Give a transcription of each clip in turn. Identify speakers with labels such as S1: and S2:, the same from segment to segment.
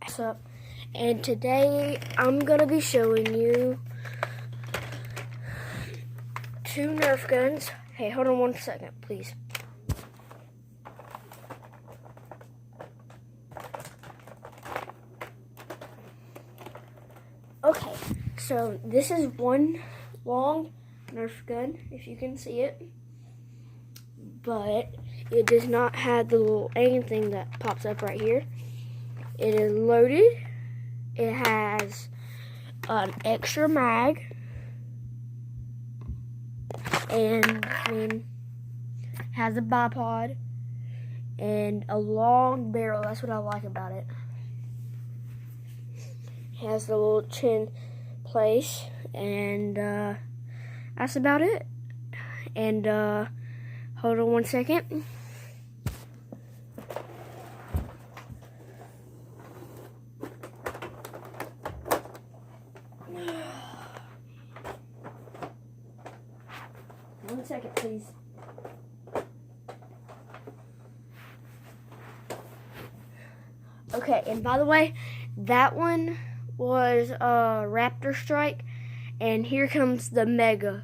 S1: What's up? And today I'm gonna be showing you two Nerf guns. Hey, hold on 1 second, please. Okay, so this is one long Nerf gun, if you can see it, but it does not have the little aim thing that pops up right here. It is loaded. It has an extra mag and has a bipod and a long barrel. That's what I like about it. It has the little chin place, and that's about it. And hold on 1 second. One second, please. Okay, and by the way, that one was a Raptor Strike, and here comes the Mega.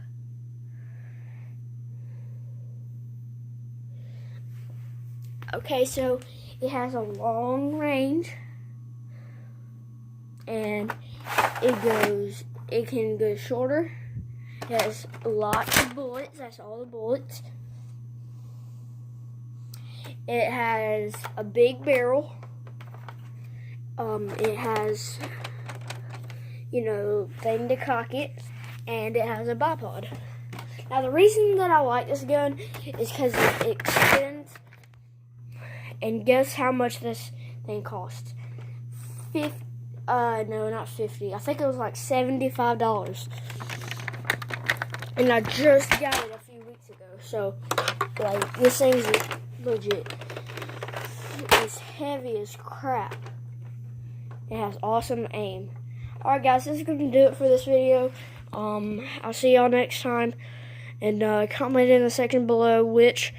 S1: Okay, so it has a long range, and it can go shorter. It has lots of bullets. That's all the bullets. It has a big barrel. It has, thing to cock it, and it has a bipod. Now, the reason that I like this gun is because it extends. And guess how much this thing costs? No, not 50. I think it was like $75. And I just got it a few weeks ago. So, like, this thing's legit. It's heavy as crap. It has awesome aim. Alright guys, this is going to do it for this video. I'll see y'all next time. And comment in the section below which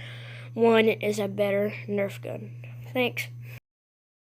S1: one is a better Nerf gun. Thanks.